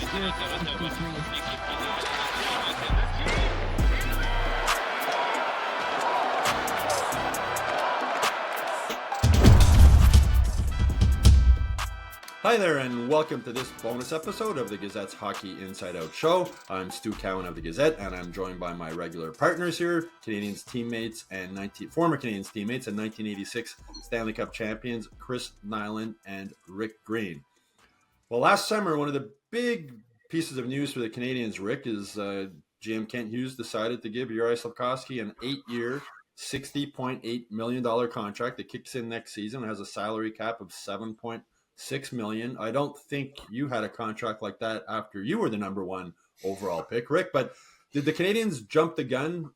Hi there, and welcome to this bonus episode of the Gazette's Hockey Inside Out Show. I'm Stu Cowan of the Gazette, and I'm joined by my regular partners here, Canadiens teammates and former Canadiens teammates and 1986 Stanley Cup champions Chris Nyland and Rick Green. Well, last summer, one of the big pieces of news for the Canadiens, Rick, is GM Kent Hughes decided to give Juraj Slafkovsky an 8-year, $60.8 million contract that kicks in next season and has a salary cap of $7.6 million. I don't think you had a contract like that after you were the number one overall pick, Rick, but did the Canadiens jump the gun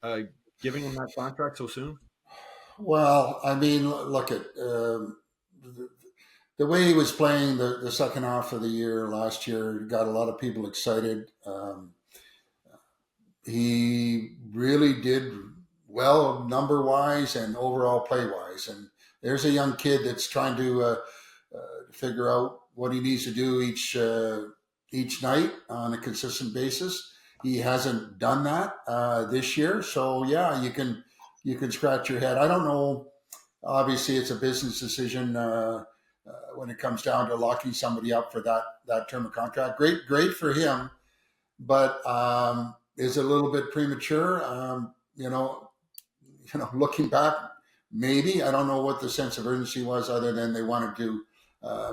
giving him that contract so soon? Well, I mean, look at the way he was playing the second half of the year last year got a lot of people excited. He really did well number-wise and overall play-wise. And there's a young kid that's trying to figure out what he needs to do each night on a consistent basis. He hasn't done that this year, so yeah, you can scratch your head. I don't know. Obviously, it's a business decision when it comes down to locking somebody up for that term of contract. Great for him, but is it a little bit premature? Looking back, maybe. I don't know what the sense of urgency was, other than they wanted to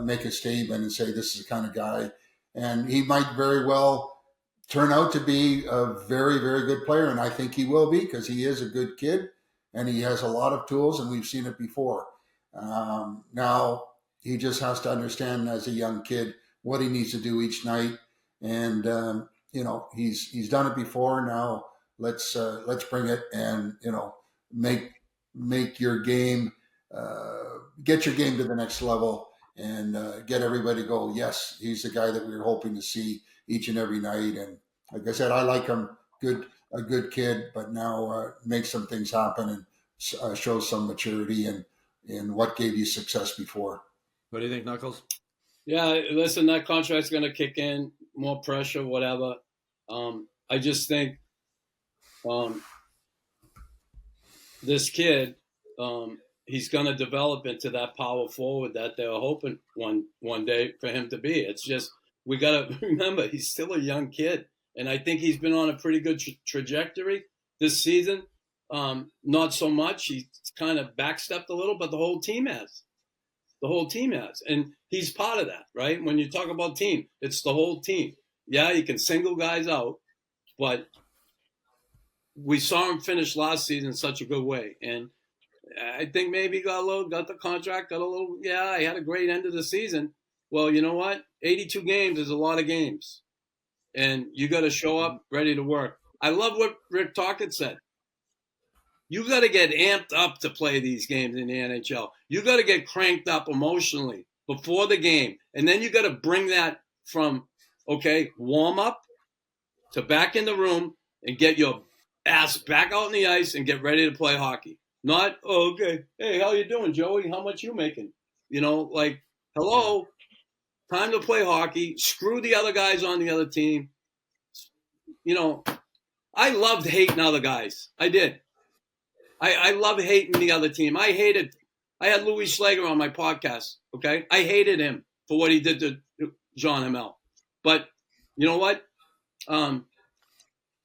make a statement and say this is the kind of guy, and he might very well turn out to be a very, very good player, and I think he will be, because he is a good kid and he has a lot of tools, and we've seen it before. Now he just has to understand as a young kid what he needs to do each night, and he's done it before. Now let's bring it and make your game, get your game to the next level. And get everybody to go, yes, he's the guy that we were hoping to see each and every night. And like I said, I like him, a good kid, but now make some things happen and show some maturity in what gave you success before. What do you think, Knuckles? Yeah, listen, that contract's going to kick in, more pressure, whatever. I just think this kid, he's going to develop into that power forward that they were hoping one day for him to be. It's just, we got to remember, he's still a young kid. And I think he's been on a pretty good trajectory this season. Not so much. He's kind of backstepped a little, but the whole team has. And he's part of that, right? When you talk about team, it's the whole team. Yeah, you can single guys out, but we saw him finish last season in such a good way. And I think maybe he got the contract, I had a great end of the season. Well, you know what? 82 games is a lot of games. And you got to show up ready to work. I love what Rick Tocchet said. You got to get amped up to play these games in the NHL. You got to get cranked up emotionally before the game. And then you got to bring that from, warm up to back in the room and get your ass back out on the ice and get ready to play hockey. Not, hey, how you doing, Joey? How much you making? Hello, time to play hockey. Screw the other guys on the other team. I loved hating other guys. I did. I love hating the other team. I had Louis Schlager on my podcast, okay? I hated him for what he did to John Hamel. But you know what?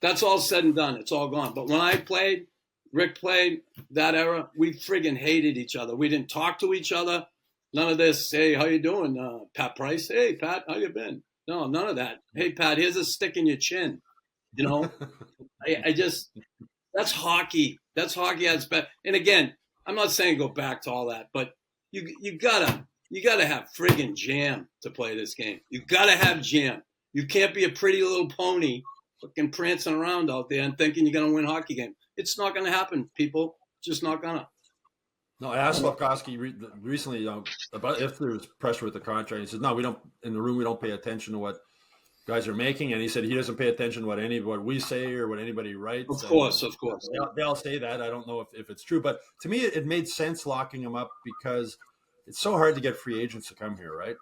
That's all said and done. It's all gone. But when I played, Rick played that era, we friggin' hated each other. We didn't talk to each other. None of this, hey, how you doing, Pat Price? Hey, Pat, how you been? No, none of that. Hey, Pat, here's a stick in your chin. I just, that's hockey. That's hockey at its best. And again, I'm not saying go back to all that, but you gotta have friggin' jam to play this game. You gotta have jam. You can't be a pretty little pony fucking prancing around out there and thinking you're gonna win a hockey game. It's not gonna happen, people. It's just not gonna. No, I asked Slafkovsky recently about if there was pressure with the contract. He said, "No, we don't. In the room, we don't pay attention to what guys are making." And he said he doesn't pay attention to what we say or what anybody writes. Of course. They all say that. I don't know if it's true, but to me, it made sense locking him up because it's so hard to get free agents to come here, right?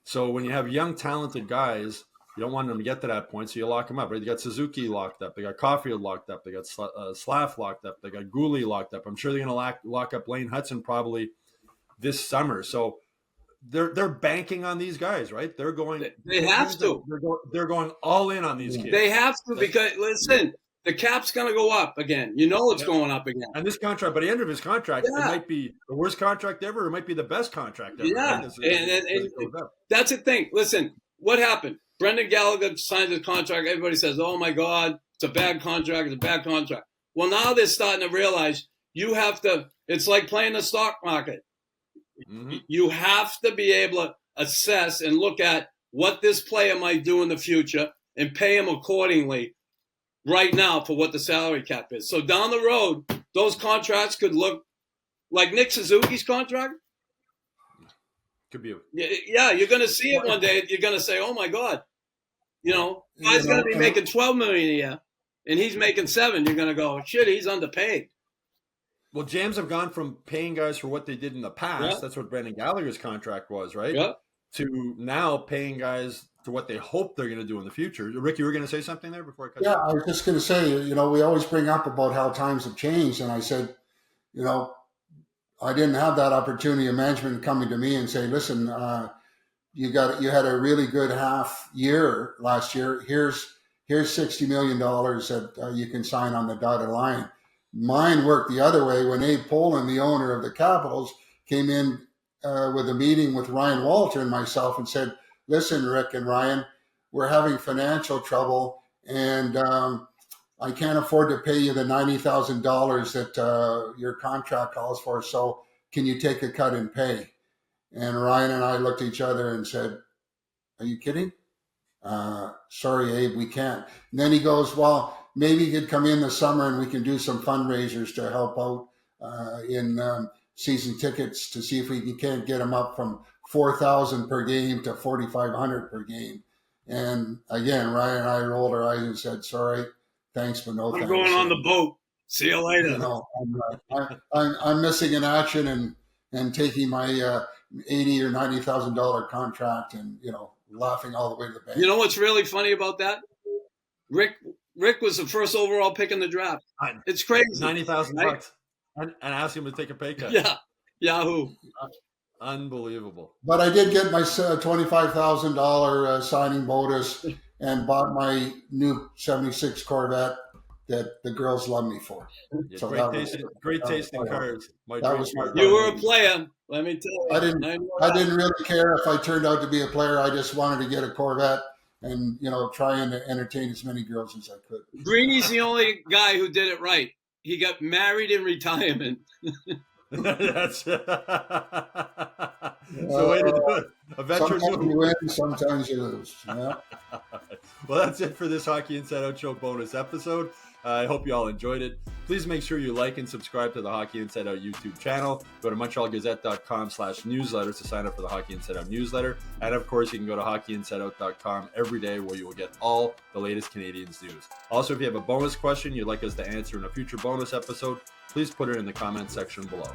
So when you have young, talented guys, You don't want them to get to that point, so you lock them up. Right? You got Suzuki locked up. They got Caulfield locked up. They got Slav locked up. They got Gooley locked up. I'm sure they're going to lock up Lane Hudson probably this summer. So they're banking on these guys, right? They're going. They have to. They're going all in on these kids. They have to because listen, the cap's going to go up again. You know it's going up again. And this contract, by the end of his contract, it might be the worst contract ever. It might be the best contract ever. Yeah, right? and that's the thing. Listen, what happened? Brendan Gallagher signed his contract. Everybody says, "Oh my God, it's a bad contract. It's a bad contract." Well, now they're starting to realize you have to. It's like playing the stock market. Mm-hmm. You have to be able to assess and look at what this player might do in the future and pay him accordingly right now for what the salary cap is. So down the road, those contracts could look like Nick Suzuki's contract. Could be. Yeah, you're going to see it one day. You're going to say, "Oh my God, guy's going to be making $12 million a year, and he's making $7 million." You're going to go, "Shit, he's underpaid." Well, Jams have gone from paying guys for what they did in the past. Yeah. That's what Brendan Gallagher's contract was, right? Yeah. To now paying guys to what they hope they're going to do in the future. Rick, you were going to say something there before I cut you? I was just going to say, we always bring up about how times have changed. And I said, I didn't have that opportunity of management coming to me and say, listen, you had a really good half year last year. Here's $60 million that you can sign on the dotted line. Mine worked the other way when Abe Poland, the owner of the Capitals, came in with a meeting with Ryan Walter and myself and said, listen, Rick and Ryan, we're having financial trouble and I can't afford to pay you the $90,000 that your contract calls for. So can you take a cut in pay? And Ryan and I looked at each other and said, are you kidding? Sorry, Abe, we can't. And then he goes, well, maybe you could come in this summer and we can do some fundraisers to help out in season tickets to see if we can't get them up from 4,000 per game to 4,500 per game. And again, Ryan and I rolled our eyes and said, sorry, thanks, but no thanks. I'm going on the boat. See you later. I'm missing in action and taking my $80,000 or $90,000 contract and, laughing all the way to the bank. You know what's really funny about that? Rick was the first overall pick in the draft. It's crazy. $90,000 bucks, and ask him to take a pay cut. Yeah, Yahoo. Unbelievable. But I did get my $25,000 signing bonus and bought my new '76 Corvette that the girls love me for. Yeah, so great taste in cars. You were a player. Let me tell you. I didn't really care if I turned out to be a player. I just wanted to get a Corvette and, try and entertain as many girls as I could. Greeny's the only guy who did it right. He got married in retirement. That's the way to do it. Sometimes you win, sometimes you lose. Yeah. Well, that's it for this Hockey Inside Out Show bonus episode. I hope you all enjoyed it. Please make sure you like and subscribe to the Hockey Inside Out YouTube channel. Go to MontrealGazette.com/newsletter to sign up for the Hockey Inside Out newsletter. And of course, you can go to HockeyInsideOut.com every day where you will get all the latest Canadiens news. Also, if you have a bonus question you'd like us to answer in a future bonus episode, please put it in the comments section below.